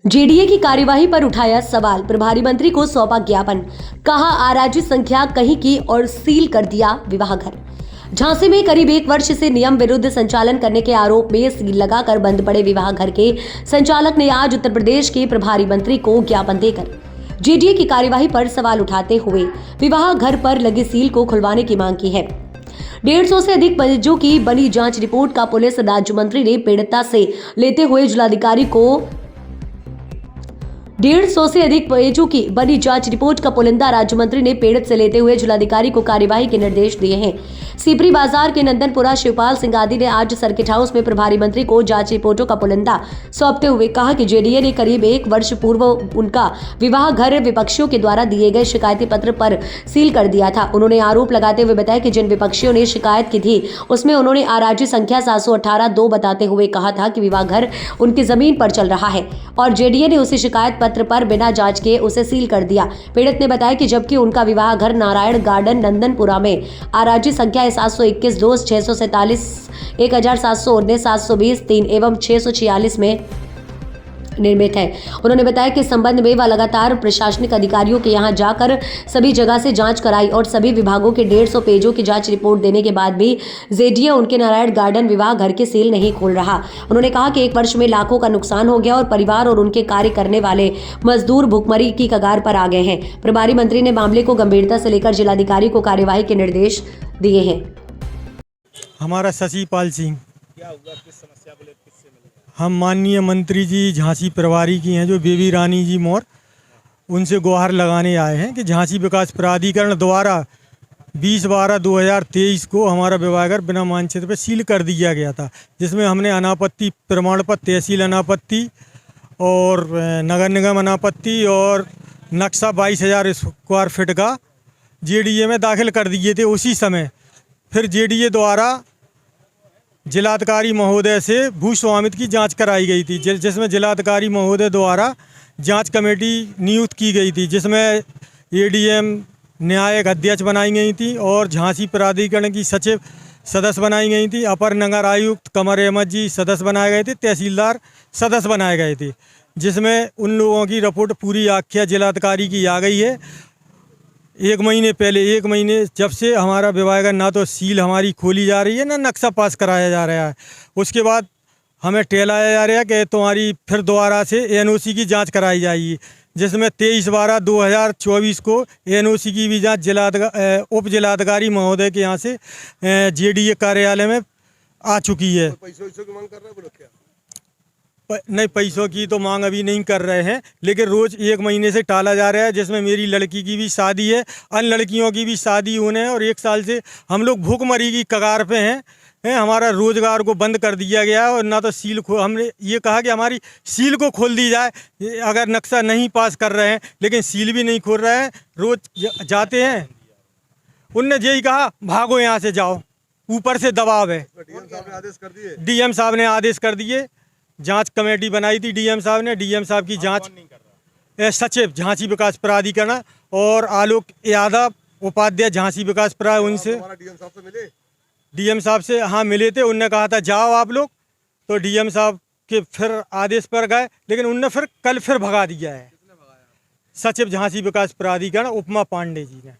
JDA की कार्यवाही पर उठाया सवाल, प्रभारी मंत्री को सौंपा ज्ञापन, कहा आराजी संख्या कहीं की और सील कर दिया विवाह घर। झांसी में करीब 1 वर्ष से नियम विरुद्ध संचालन करने के आरोप में सील लगाकर बंद पड़े विवाह घर के संचालक ने आज उत्तर प्रदेश के प्रभारी मंत्री को ज्ञापन देकर जेडीए की कार्यवाही पर सवाल उठाते हुए विवाह घर पर लगी सील को खुलवाने की मांग की है। 150 से अधिक मरीजों की बनी जांच रिपोर्ट का पुलिस राज्य मंत्री ने पीड़िता से लेते हुए जिलाधिकारी को 150 से अधिक मरीजों की बनी जांच रिपोर्ट का पुलिंदा राज्य मंत्री ने पीड़ित से लेते हुए जिलाधिकारी को कार्यवाही के निर्देश दिए हैं। सीपरी बाजार के नंदनपुरा शिवपाल सिंह आदि ने आज सर्किट हाउस में प्रभारी मंत्री को जांच रिपोर्टों का पुलिंदा सौंपते हुए कहा कि जेडीए ने करीब 1 वर्ष पूर्व उनका विवाह घर विपक्षियों के द्वारा दिए गए शिकायती पत्र पर सील कर दिया था। उन्होंने आरोप लगाते हुए बताया कि जिन विपक्षियों ने शिकायत की थी उसमें उन्होंने आराजी संख्या 718-2 बताते हुए कहा था कि विवाह घर उनकी जमीन पर चल रहा है और जेडीए ने उसी शिकायत पत्र पर बिना जांच के उसे सील कर दिया। पीड़ित ने बताया कि जबकि उनका विवाह घर नारायण गार्डन नंदनपुरा में आराजी संख्या 721 647 1719 720 3 एवं 646 में निर्मित है। उन्होंने बताया कि इस संबंध में वह लगातार प्रशासनिक अधिकारियों के यहां जाकर सभी जगह से जांच कराई और सभी विभागों के 150 पेजों की जांच रिपोर्ट देने के बाद भी जेडीए उनके नारायण गार्डन विवाह घर के सील नहीं खोल रहा। उन्होंने कहा कि 1 वर्ष में लाखों का नुकसान हो गया और परिवार और उनके कार्य करने वाले मजदूर भुखमरी की कगार पर आ गए हैं। प्रभारी मंत्री ने मामले को गंभीरता से लेकर जिलाधिकारी को कार्यवाही के निर्देश दिए हैं। हमारा शशिपाल सिंह, क्या हुआ, किस समस्या बोले, किससे मिले? हम माननीय मंत्री जी झांसी प्रभारी की हैं जो बेबी रानी जी मोर, उनसे गुहार लगाने आए हैं कि झांसी विकास प्राधिकरण द्वारा 20/12/2023 को हमारा विवाह घर बिना मानचित्र पर सील कर दिया गया था, जिसमें हमने अनापत्ति प्रमाण पत्र, तहसील अनापत्ति और नगर निगम अनापत्ति और नक्शा 22,000 स्क्वायर फीट का जेडीए में दाखिल कर दिए थे। उसी समय फिर जेडीए द्वारा जिलाधिकारी महोदय से भू स्वामित्व की जांच कराई गई थी, जिसमें जिलाधिकारी महोदय द्वारा जांच कमेटी नियुक्त की गई थी, जिसमें एडीएम न्यायिक अध्यक्ष बनाई गई थी और झांसी प्राधिकरण की सचिव सदस्य बनाई गई थी, अपर नगर आयुक्त कमर अहमद जी सदस्य बनाए गए थे, तहसीलदार सदस्य बनाए गए थे, जिसमें उन लोगों की रिपोर्ट पूरी आख्या जिलाधिकारी की आ गई है। 1 महीने पहले, 1 महीने जब से हमारा विवाह घर ना तो सील हमारी खोली जा रही है ना नक्शा पास कराया जा रहा है। उसके बाद हमें टहलाया जा रहा है कि तुम्हारी फिर दोबारा से एनओसी की जांच कराई जाएगी, जिसमें 23/12/2024 को एनओसी की भी जांच उप जिलाधिकारी महोदय के यहाँ से जेडीए कार्यालय में आ चुकी है। पैसों की मांग कर रहे हैं क्या? नहीं, पैसों की तो मांग अभी नहीं कर रहे हैं, लेकिन रोज़ 1 महीने से टाला जा रहा है, जिसमें मेरी लड़की की भी शादी है, अन्य लड़कियों की भी शादी होने है और 1 साल से हम लोग भूखमरी की कगार पे हैं। हमारा रोजगार को बंद कर दिया गया है और ना तो सील हमने ये कहा कि हमारी सील को खोल दी जाए, अगर नक्शा नहीं पास कर रहे हैं, लेकिन सील भी नहीं खोल रहे हैं। रोज जाते हैं, उनने यही कहा भागो यहाँ से जाओ, ऊपर से दबाव है। डीएम साहब ने आदेश कर दिए? डीएम साहब ने आदेश कर दिए, जांच कमेटी बनाई थी डीएम साहब ने, डीएम साहब की जांच सचिव झांसी विकास प्राधिकरण और आलोक यादव उपाध्याय झांसी विकास प्राधिकरण, उनसे डीएम साहब से मिले? डीएम साहब से हाँ मिले थे। उनने कहा था जाओ आप लोग, तो डीएम साहब के फिर आदेश पर गए, लेकिन उनने फिर कल फिर भगा दिया है। सचिव झांसी विकास प्राधिकरण उपमा पांडे जी ने।